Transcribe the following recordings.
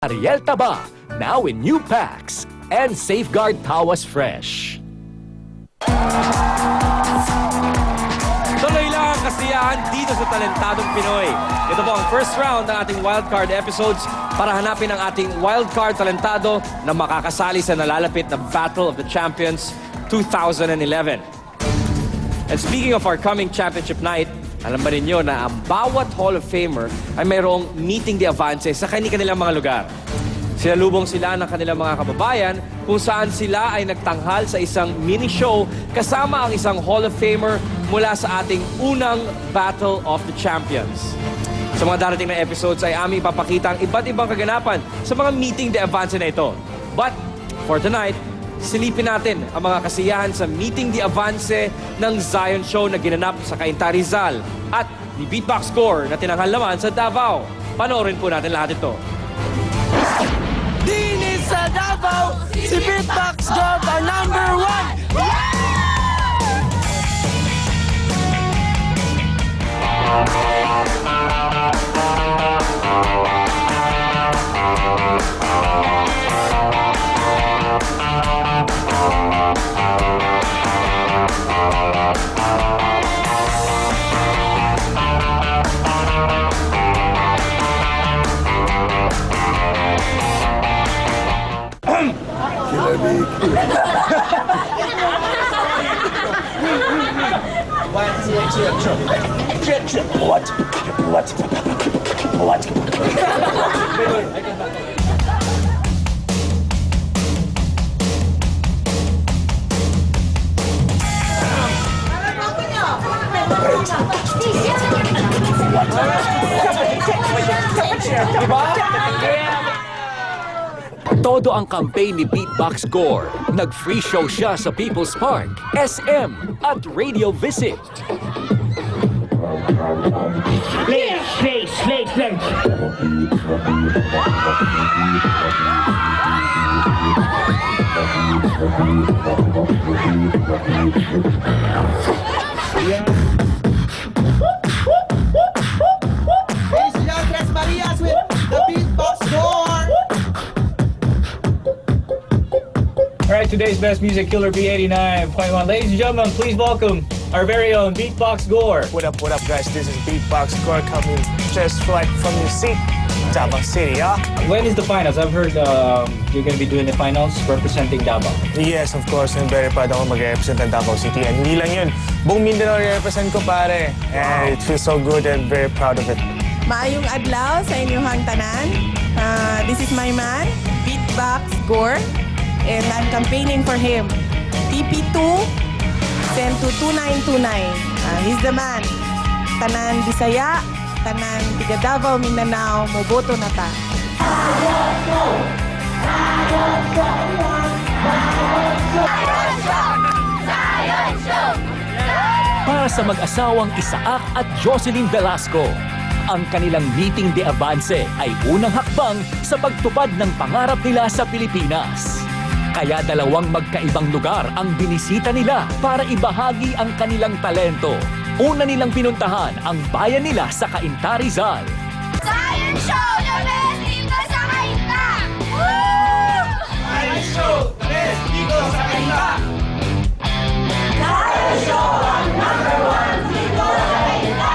Ariel Taba, now in new packs, and Safeguard Tawas Fresh. Tuloy lang ang kasiyahan dito sa Talentadong Pinoy. Ito po ang first round ng ating wildcard episodes para hanapin ang ating wildcard talentado na makakasali sa nalalapit na Battle of the Champions 2011. And speaking of our coming championship night, alam ba ninyo na ang bawat Hall of Famer ay mayroong meeting de avance sa kanilang mga lugar. Sinalubong sila ng kanilang mga kababayan kung saan sila ay nagtanghal sa isang mini-show kasama ang isang Hall of Famer mula sa ating unang Battle of the Champions. Sa mga darating na episodes ay aming ipapakita ang iba't ibang kaganapan sa mga meeting de avance na ito. But for tonight, silipin natin ang mga kasiyahan sa meeting de avance ng Zion Show na ginanap sa Cainta Rizal at ni Beatbox Score na tinanghal naman sa Davao. Panoorin po natin lahat ito. Dinis sa Davao, si Beatbox Score ang number 1. Todo ang campaign ni Beatbox Score. Nag-free show siya sa People's Park, SM at Radio Visit. Alright, today's best music, Killer B89.1. Ladies and gentlemen, please welcome our very own Beatbox Score. What up, guys? This is Beatbox Score coming just right from your seat, Davao City, yeah? When is the finals? I've heard you're going to be doing the finals representing Davao. Yes, of course. I'm very proud ako mag-represent ng Davao City. And hindi lang yun, buong Mindanao represent ko, pare. And it feels so good and very proud of it. Maayong adlaw sa inyong tanan. This is my man, Beatbox Score. And I'm campaigning for him. TP2, send to 2929. He's the man. Tanan Bisaya, tanan tiga Davao, Mindanao, moboto na ta. Para sa mag-asawang Isaac at Jocelyn Velasco, ang kanilang meeting de avance ay unang hakbang sa pagtupad ng pangarap nila sa Pilipinas. Kaya dalawang magkaibang lugar ang binisita nila para ibahagi ang kanilang talento. Una nilang pinuntahan ang bayan nila sa Cainta Rizal. Zion Show, the best dito sa Cainta! Woo!1. Show, the best dito sa Cainta! Zion Show, ang number 1 dito sa Cainta!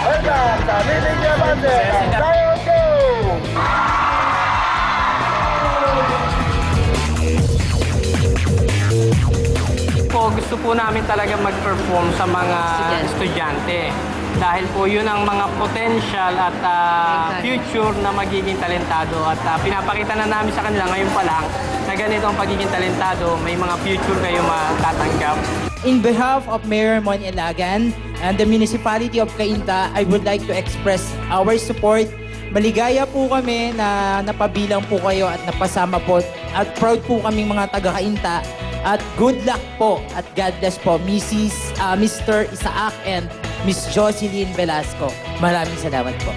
Welcome sa meeting de avance, Zion Show! Gusto po namin talaga mag-perform sa mga estudyante. Dahil po yun ang mga potential at future na magiging talentado. At pinapakita na namin sa kanila ngayon pa lang na ganito ang pagiging talentado, may mga future kayo matatanggap. In behalf of Mayor Mon Ilagan and the Municipality of Cainta, I would like to express our support. Maligaya po kami na napabilang po kayo at napasama po at proud po kaming mga taga-Cainta. At good luck po at God bless po, Mr. Isaac and Miss Jocelyn Velasco. Maraming salamat po.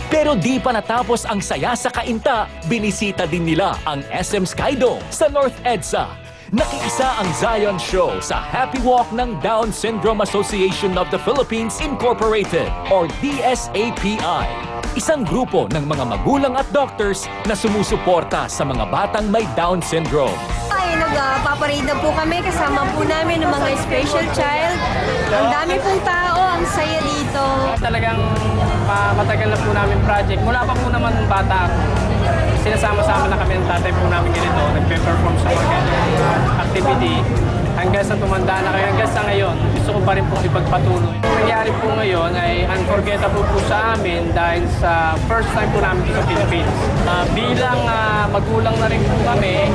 Pero di pa natapos ang saya sa Cainta, binisita din nila ang SM Skydome sa North EDSA. Nakiisa ang Zion Show sa Happy Walk ng Down Syndrome Association of the Philippines Incorporated or DSAPI. isang grupo ng mga magulang at doctors na sumusuporta sa mga batang may Down syndrome. Ay, nagpaparade na po kami. Kasama po namin ng mga special child. Ang dami pong tao. Ang saya dito. Talagang matagal na po namin project. Mula pa po naman nung bata ako. Sinasama-sama na kami ng tatay po namin ganito. Nagpe-perform sa mga ganyan activity. Hanggang sa tumanda na kayo, hanggang sa ngayon, gusto ko pa rin po ipagpatuloy. Ang nangyari po ngayon ay unforgettable po sa amin dahil sa first time po namin dito sa Philippines. Bilang magulang na rin po kami,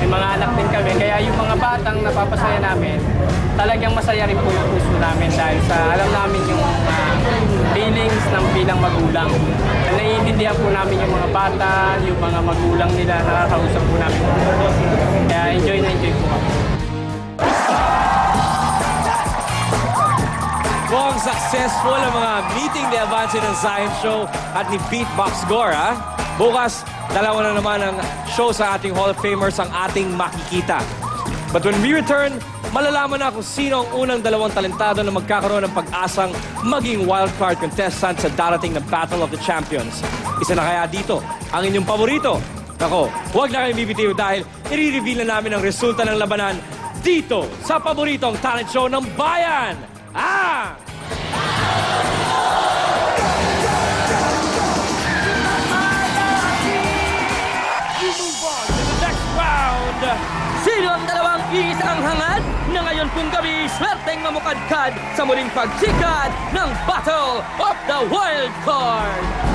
may mga anak din kami, kaya yung mga batang napapasaya namin, talagang masaya rin po yung puso namin dahil sa alam namin yung feelings ng bilang magulang. Naiintindihan po namin yung mga bata, yung mga magulang nila, nakakausap po namin. Kaya enjoy na enjoy po kami. Mukhang successful ang mga meeting ni Avance ng Zion Show at ni Beatbox Gore, ha? Bukas, dalawa na naman ang show sa ating Hall of Famers ang ating makikita. But when we return, malalaman na kung sino ang unang dalawang talentado na magkakaroon ng pag-asang maging wildcard contestant sa darating na Battle of the Champions. Isa na kaya dito ang inyong paborito? Ako, huwag na kayong bibitiw dahil i-reveal na namin ang resulta ng labanan dito sa paboritong talent show ng bayan! We move on to the next round! Sino ang dalawang iisang hangad na ngayon pong gabi swerteng mamukadkad sa muling pagsikat ng Battle of the Wild Card?